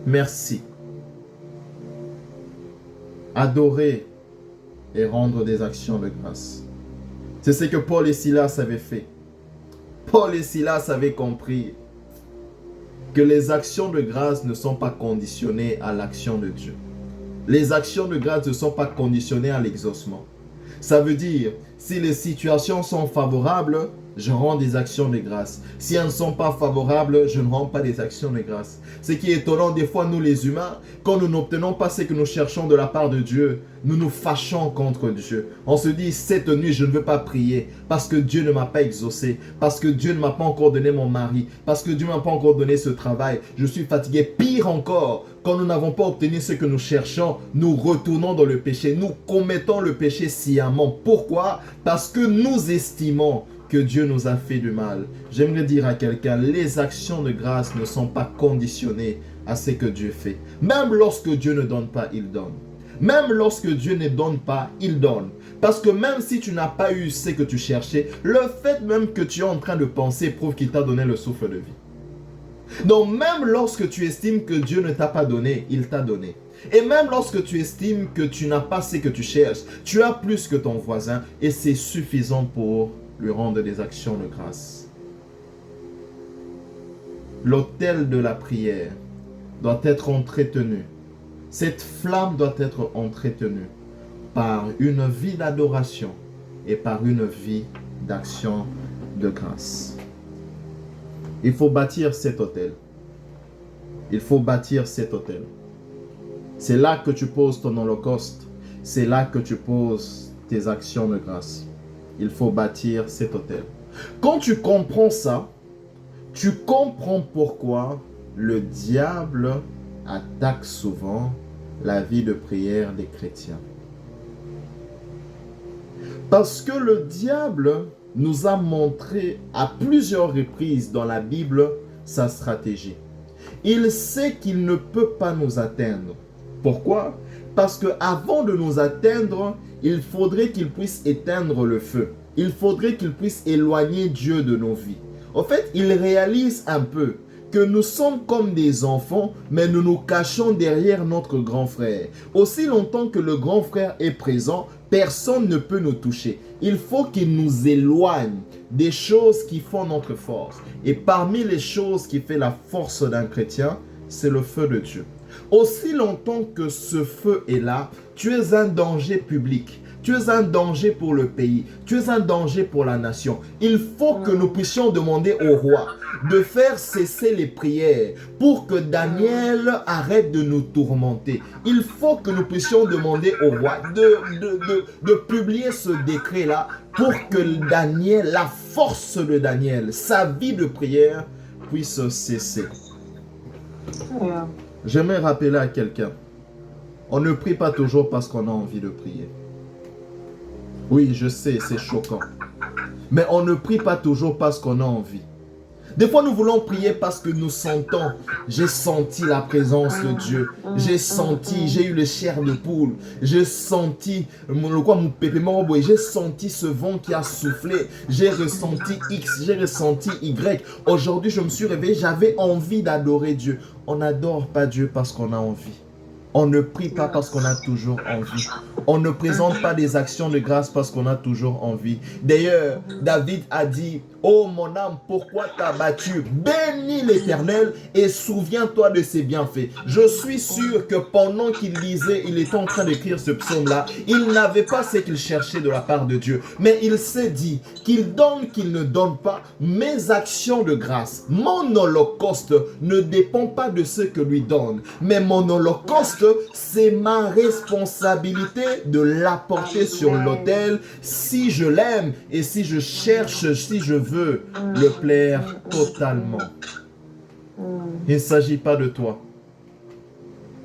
Speaker 1: Merci. Adorer et rendre des actions de grâce. C'est ce que Paul et Silas avaient fait. Paul et Silas avaient compris que les actions de grâce ne sont pas conditionnées à l'action de Dieu. Les actions de grâce ne sont pas conditionnées à l'exaucement. Ça veut dire, si les situations sont favorables, je rends des actions de grâce. Si elles ne sont pas favorables, je ne rends pas des actions de grâce. Ce qui est étonnant, des fois, nous les humains, quand nous n'obtenons pas ce que nous cherchons de la part de Dieu, nous nous fâchons contre Dieu. On se dit, cette nuit, je ne veux pas prier parce que Dieu ne m'a pas exaucé, parce que Dieu ne m'a pas encore donné mon mari, parce que Dieu ne m'a pas encore donné ce travail. Je suis fatigué. Pire encore, quand nous n'avons pas obtenu ce que nous cherchons, nous retournons dans le péché. Nous commettons le péché sciemment. Pourquoi? Parce que nous estimons que Dieu nous a fait du mal. J'aimerais dire à quelqu'un, les actions de grâce ne sont pas conditionnées à ce que Dieu fait. Même lorsque Dieu ne donne pas, il donne. Même lorsque Dieu ne donne pas, il donne. Parce que même si tu n'as pas eu ce que tu cherchais, le fait même que tu es en train de penser prouve qu'il t'a donné le souffle de vie. Donc même lorsque tu estimes que Dieu ne t'a pas donné, il t'a donné. Et même lorsque tu estimes que tu n'as pas ce que tu cherches, tu as plus que ton voisin et c'est suffisant pour lui rendre des actions de grâce. L'autel de la prière doit être entretenu. Cette flamme doit être entretenue par une vie d'adoration et par une vie d'action de grâce. Il faut bâtir cet autel. Il faut bâtir cet autel. C'est là que tu poses ton holocauste. C'est là que tu poses tes actions de grâce. Il faut bâtir cet autel. Quand tu comprends ça, tu comprends pourquoi le diable attaque souvent la vie de prière des chrétiens. Parce que le diable nous a montré à plusieurs reprises dans la Bible sa stratégie. Il sait qu'il ne peut pas nous atteindre. Pourquoi? Parce qu'avant de nous atteindre, il faudrait qu'il puisse éteindre le feu. Il faudrait qu'il puisse éloigner Dieu de nos vies. En fait, il réalise un peu que nous sommes comme des enfants, mais nous nous cachons derrière notre grand frère. Aussi longtemps que le grand frère est présent, personne ne peut nous toucher. Il faut qu'il nous éloigne des choses qui font notre force. Et parmi les choses qui font la force d'un chrétien, c'est le feu de Dieu. Aussi longtemps que ce feu est là, tu es un danger public. Tu es un danger pour le pays. Tu es un danger pour la nation. Il faut que nous puissions demander au roi de faire cesser les prières pour que Daniel arrête de nous tourmenter. Il faut que nous puissions demander au roi de publier ce décret-là pour que Daniel, la force de Daniel, sa vie de prière puisse cesser. J'aimerais rappeler à quelqu'un, on ne prie pas toujours parce qu'on a envie de prier. Oui, je sais, c'est choquant. Mais on ne prie pas toujours parce qu'on a envie. Des fois, nous voulons prier parce que nous sentons, j'ai senti la présence de Dieu. J'ai senti, j'ai eu le chair de poule. J'ai senti, j'ai senti ce vent qui a soufflé. J'ai ressenti X, j'ai ressenti Y. Aujourd'hui, je me suis réveillé, j'avais envie d'adorer Dieu. On n'adore pas Dieu parce qu'on a envie. On ne prie pas parce qu'on a toujours envie. On ne présente pas des actions de grâce parce qu'on a toujours envie. D'ailleurs, David a dit,
Speaker 3: Oh mon âme, pourquoi t'as battu? Bénis l'Éternel et souviens-toi de ses bienfaits. Je suis sûr que pendant qu'il lisait, il était en train d'écrire ce psaume-là, il n'avait pas ce qu'il cherchait de la part de Dieu. Mais il s'est dit qu'il donne, qu'il ne donne pas, mes actions de grâce, mon holocauste ne dépend pas de ce que lui donne. Mais mon holocauste, c'est ma responsabilité de l'apporter sur l'autel si je l'aime et si je cherche, si je veux le plaire totalement. Il ne s'agit pas de toi.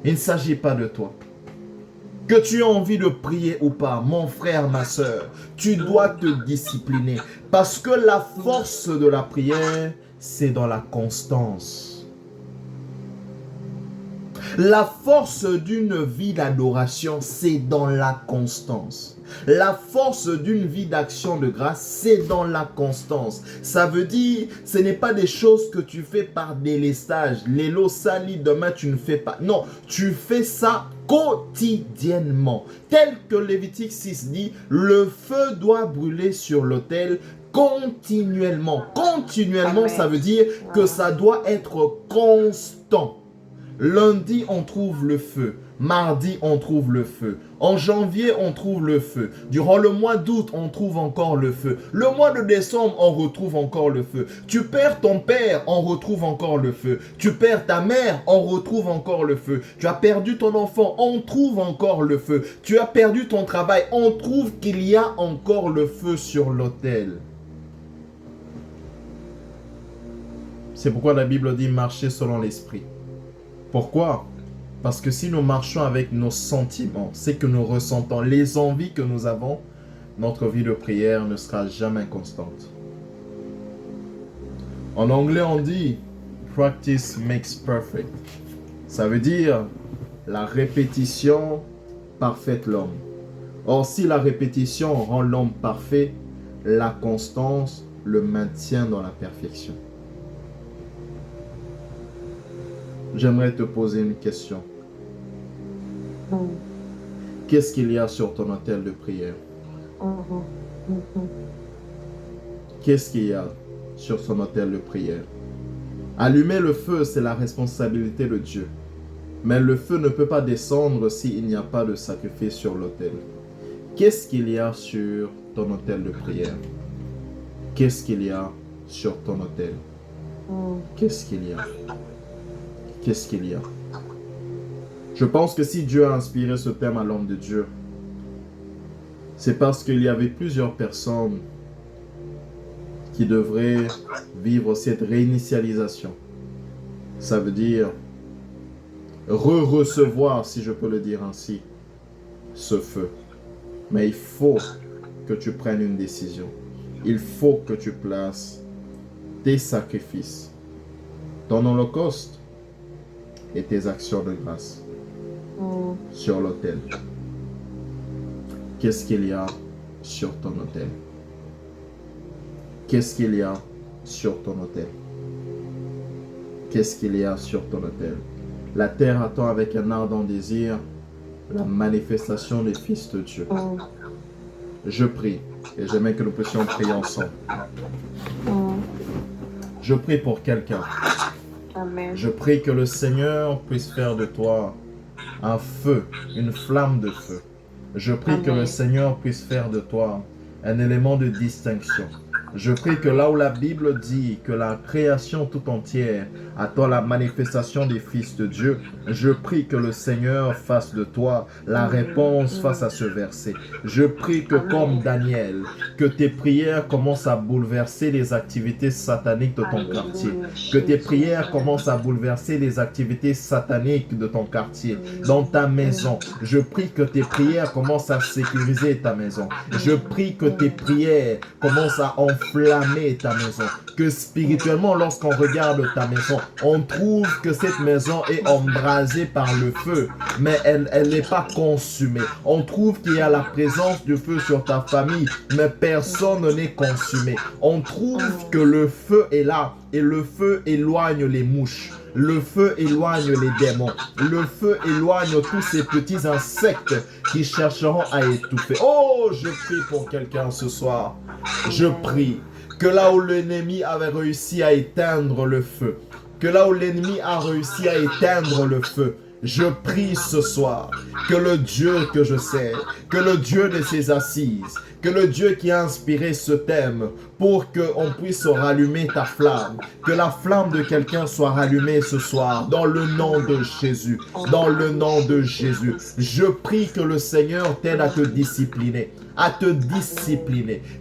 Speaker 3: Il ne s'agit pas de toi. Que tu aies envie de prier ou pas, mon frère, ma soeur, tu dois te discipliner. Parce que la force de la prière, c'est dans la constance. La force d'une vie d'adoration, c'est dans la constance. La force d'une vie d'action de grâce, c'est dans la constance. Ça veut dire, ce n'est pas des choses que tu fais par délestage. L'élo sali, demain tu ne fais pas. Non, tu fais ça quotidiennement. Tel que Lévitique 6 dit, le feu doit brûler sur l'autel continuellement. Continuellement, ça veut dire que ça doit être constant. Lundi, on trouve le feu. Mardi, on trouve le feu. En janvier, on trouve le feu. Durant le mois d'août, on trouve encore le feu. Le mois de décembre, on retrouve encore le feu. Tu perds ton père, on retrouve encore le feu. Tu perds ta mère, on retrouve encore le feu. Tu as perdu ton enfant, on trouve encore le feu. Tu as perdu ton travail, on trouve qu'il y a encore le feu sur l'autel. C'est pourquoi la Bible dit marcher selon l'esprit. Pourquoi? Parce que si nous marchons avec nos sentiments, c'est que nous ressentons, les envies que nous avons, notre vie de prière ne sera jamais constante. En anglais, on dit « practice makes perfect ». Ça veut dire la répétition parfaite l'homme. Or, si la répétition rend l'homme parfait, la constance le maintient dans la perfection. J'aimerais te poser une question. Qu'est-ce qu'il y a sur ton autel de prière? Qu'est-ce qu'il y a sur son autel de prière? Allumer le feu, c'est la responsabilité de Dieu. Mais le feu ne peut pas descendre s'il n'y a pas de sacrifice sur l'autel. Qu'est-ce qu'il y a sur ton autel de prière? Qu'est-ce qu'il y a sur ton autel? Qu'est-ce qu'il y a? Qu'est-ce qu'il y a? Je pense que si Dieu a inspiré ce thème à l'homme de Dieu, c'est parce qu'il y avait plusieurs personnes qui devraient vivre cette réinitialisation. Ça veut dire recevoir, si je peux le dire ainsi, ce feu. Mais il faut que tu prennes une décision. Il faut que tu places tes sacrifices, ton holocauste, et tes actions de grâce sur l'autel. Qu'est-ce qu'il y a sur ton autel? Qu'est-ce qu'il y a sur ton autel? Qu'est-ce qu'il y a sur ton autel? La terre attend avec un ardent désir la manifestation des fils de Dieu. Je prie, et j'aimerais que nous puissions prier ensemble. Je prie pour quelqu'un.
Speaker 2: Amen.
Speaker 3: Je prie que le Seigneur puisse faire de toi un feu, une flamme de feu. Je prie que le Seigneur puisse faire de toi un élément de distinction. Je prie que là où la Bible dit que la création tout entière attend la manifestation des fils de Dieu, je prie que le Seigneur fasse de toi la réponse face à ce verset. Je prie que comme Daniel, que tes prières commencent à bouleverser les activités sataniques de ton quartier. Que tes prières commencent à bouleverser les activités sataniques de ton quartier, dans ta maison. Je prie que tes prières commencent à sécuriser ta maison. Je prie que tes prières commencent à enflammer ta maison. Que spirituellement, lorsqu'on regarde ta maison, on trouve que cette maison est embrasée par le feu, mais elle n'est pas consumée. On trouve qu'il y a la présence du feu sur ta famille, mais personne n'est consumé. On trouve que le feu est là, et le feu éloigne les mouches. Le feu éloigne les démons. Le feu éloigne tous ces petits insectes qui chercheront à étouffer. Oh, je prie pour quelqu'un ce soir. Je prie que là où l'ennemi avait réussi à éteindre le feu, que là où l'ennemi a réussi à éteindre le feu, je prie ce soir que le Dieu que je sais, que le Dieu de ses assises, que le Dieu qui a inspiré ce thème pour qu'on puisse rallumer ta flamme, que la flamme de quelqu'un soit rallumée ce soir dans le nom de Jésus, dans le nom de Jésus. Je prie que le Seigneur t'aide à te discipliner,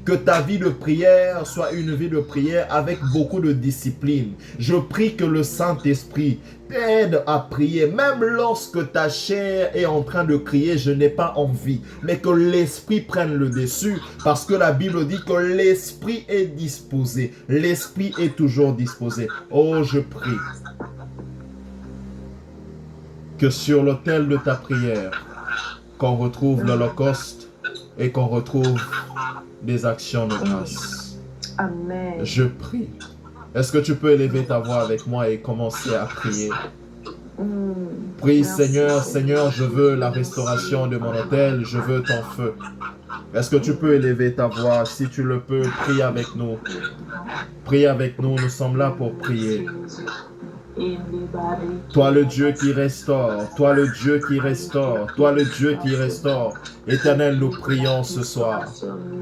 Speaker 3: que ta vie de prière soit une vie de prière avec beaucoup de discipline. Je prie que le Saint-Esprit t'aide à prier, même lorsque ta chair est en train de crier, je n'ai pas envie, mais que l'Esprit prenne le dessus, parce que la Bible dit que l'Esprit est disposé, l'Esprit est toujours disposé. Oh, je prie que sur l'autel de ta prière, qu'on retrouve l'Holocauste et qu'on retrouve des actions de grâce.
Speaker 2: Amen.
Speaker 3: Je prie. Est-ce que tu peux élever ta voix avec moi et commencer à prier? Prie, Seigneur, Seigneur, je veux la restauration de mon autel, je veux ton feu. Est-ce que tu peux élever ta voix? Si tu le peux, prie avec nous. Prie avec nous, nous sommes là pour prier. Toi le Dieu qui restaure, toi le Dieu qui restaure, toi le Dieu qui restaure. Éternel, nous prions ce soir.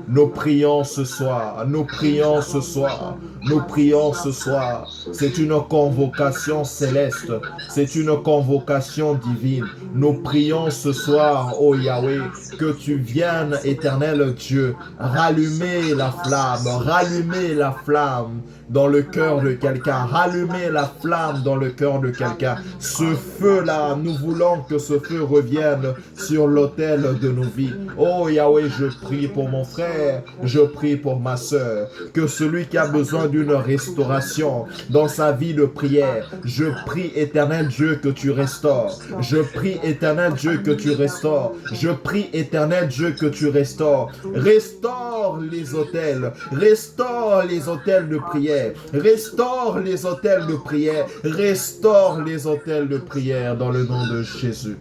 Speaker 3: Nous prions ce soir. Nous prions ce soir. Nous prions ce soir. C'est une convocation céleste. C'est une convocation divine. Nous prions ce soir, ô Yahweh, que tu viennes, éternel Dieu, rallumer la flamme dans le cœur de quelqu'un. Rallumer la flamme dans le cœur de quelqu'un. Ce feu-là, nous voulons que ce feu revienne sur l'autel de nos vies. Oh Yahweh, je prie pour mon frère, je prie pour ma soeur, que celui qui a besoin d'une restauration dans sa vie de prière, je prie, éternel Dieu, que tu restaures. Je prie, éternel Dieu, que tu restaures. Je prie, éternel Dieu, que tu restaures. Restaure les autels de prière. Restaure les autels de prière. Restaure les autels de prière dans le nom de Jésus.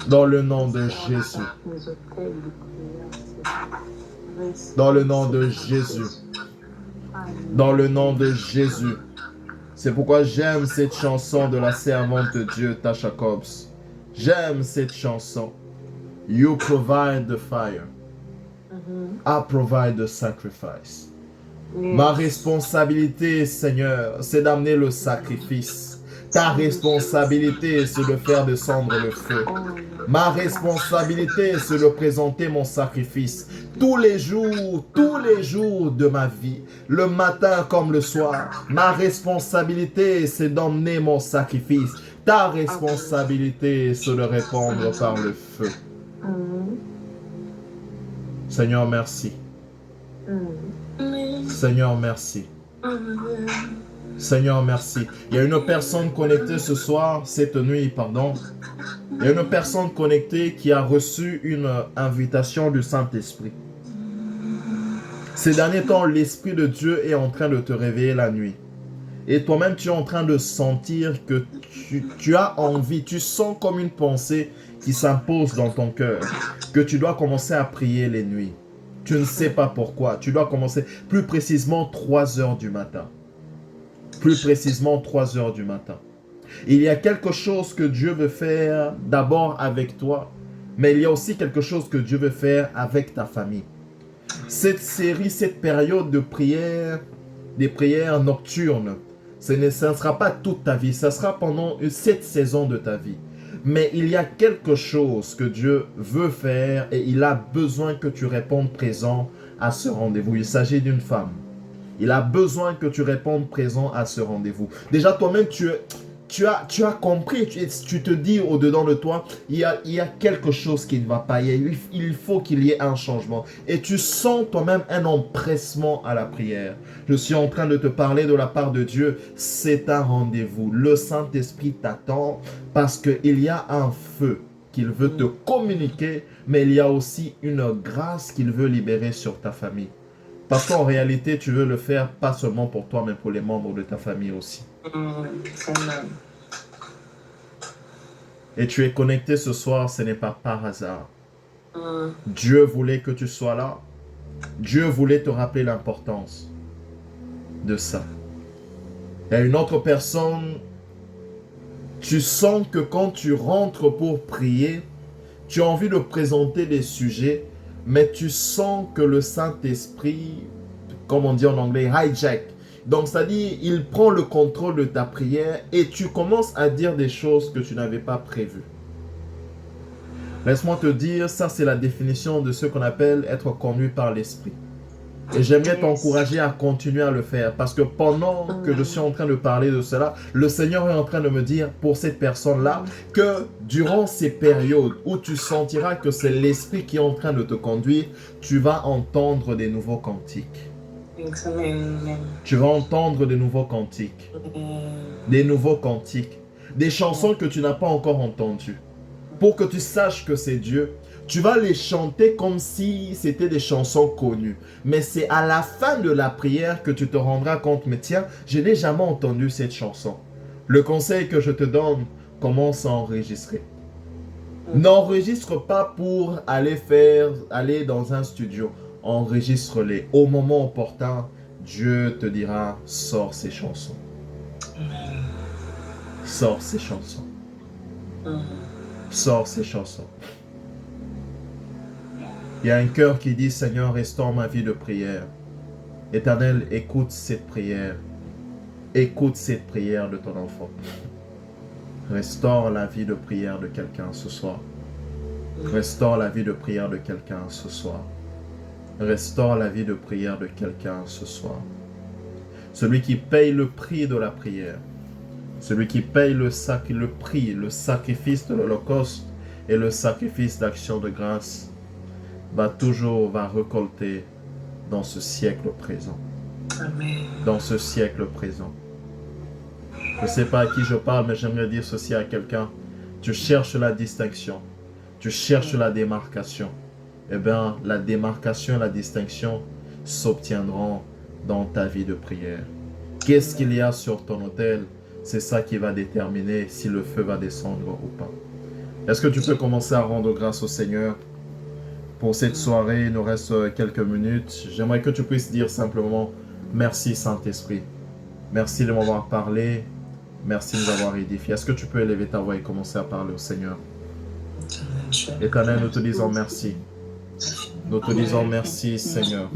Speaker 3: Dans le nom de Jésus. Dans le nom de Jésus. Dans le nom de Jésus. C'est pourquoi j'aime cette chanson de la servante de Dieu, Tasha Cobbs. J'aime cette chanson. You provide the fire. I provide the sacrifice. Ma responsabilité, Seigneur, c'est d'amener le sacrifice. Ta responsabilité, c'est de faire descendre le feu. Ma responsabilité, c'est de présenter mon sacrifice tous les jours de ma vie, le matin comme le soir. Ma responsabilité, c'est d'emmener mon sacrifice. Ta responsabilité, c'est de répondre par le feu. Seigneur, merci. Seigneur, merci. Seigneur, merci. Il y a une personne connectée ce soir, cette nuit, pardon. Il y a une personne connectée qui a reçu une invitation du Saint-Esprit. Ces derniers temps, l'Esprit de Dieu est en train de te réveiller la nuit. Et toi-même, tu es en train de sentir que tu as envie, tu sens comme une pensée qui s'impose dans ton cœur, que tu dois commencer à prier les nuits. Tu ne sais pas pourquoi. Tu dois commencer plus précisément 3 heures du matin. Plus précisément 3 heures du matin. Il y a quelque chose que Dieu veut faire d'abord avec toi, mais il y a aussi quelque chose que Dieu veut faire avec ta famille. Cette série, cette période de prière, des prières nocturnes, ce ne sera pas toute ta vie, ce sera pendant cette saison de ta vie. Mais il y a quelque chose que Dieu veut faire et il a besoin que tu répondes présent à ce rendez-vous. Il s'agit d'une femme. Il a besoin que tu répondes présent à ce rendez-vous. Déjà, toi-même, tu as compris, tu te dis au-dedans de toi, il y a quelque chose qui ne va pas, il faut qu'il y ait un changement. Et tu sens toi-même un empressement à la prière. Je suis en train de te parler de la part de Dieu, c'est un rendez-vous. Le Saint-Esprit t'attend parce qu'il y a un feu qu'il veut te communiquer, mais il y a aussi une grâce qu'il veut libérer sur ta famille. Parce qu'en réalité, tu veux le faire pas seulement pour toi, mais pour les membres de ta famille aussi. Et tu es connecté ce soir, ce n'est pas par hasard. Dieu voulait que tu sois là. Dieu voulait te rappeler l'importance de ça. Il y a une autre personne, tu sens que quand tu rentres pour prier, tu as envie de présenter des sujets, mais tu sens que le Saint-Esprit, comme on dit en anglais, hijack. Donc, c'est-à-dire, il prend le contrôle de ta prière et tu commences à dire des choses que tu n'avais pas prévues. Laisse-moi te dire, ça c'est la définition de ce qu'on appelle être conduit par l'Esprit. Et j'aimerais t'encourager à continuer à le faire parce que pendant que je suis en train de parler de cela, le Seigneur est en train de me dire pour cette personne-là que durant ces périodes où tu sentiras que c'est l'Esprit qui est en train de te conduire, tu vas entendre des nouveaux cantiques. Tu vas entendre des nouveaux cantiques. Des nouveaux cantiques. Des chansons que tu n'as pas encore entendues. Pour que tu saches que c'est Dieu, tu vas les chanter comme si c'était des chansons connues. Mais c'est à la fin de la prière que tu te rendras compte, mais tiens, je n'ai jamais entendu cette chanson. Le conseil que je te donne, commence à enregistrer. N'enregistre pas pour aller dans un studio. Enregistre-les. Au moment opportun, Dieu te dira, sors ces chansons. Sors ces chansons. Sors ces chansons. Il y a un cœur qui dit, Seigneur, restaure ma vie de prière. Éternel, écoute cette prière. Écoute cette prière de ton enfant. Restaure la vie de prière de quelqu'un ce soir. Restaure la vie de prière de quelqu'un ce soir. Restaure la vie de prière de quelqu'un ce soir. Celui qui paye le prix de la prière. Celui qui paye le prix, le sacrifice de l'Holocauste et le sacrifice d'action de grâce va récolter dans ce siècle présent.
Speaker 2: Amen.
Speaker 3: Dans ce siècle présent. Je ne sais pas à qui je parle, mais j'aimerais dire ceci à quelqu'un. Tu cherches la distinction. Tu cherches la démarcation. Eh bien, la démarcation et la distinction s'obtiendront dans ta vie de prière. Qu'est-ce qu'il y a sur ton autel? C'est ça qui va déterminer si le feu va descendre ou pas. Est-ce que tu peux commencer à rendre grâce au Seigneur? Pour cette soirée, il nous reste quelques minutes. J'aimerais que tu puisses dire simplement merci Saint-Esprit. Merci de m'avoir parlé. Merci de nous avoir édifié. Est-ce que tu peux élever ta voix et commencer à parler au Seigneur? Éternel, nous te disons merci. Nous te disons merci Seigneur.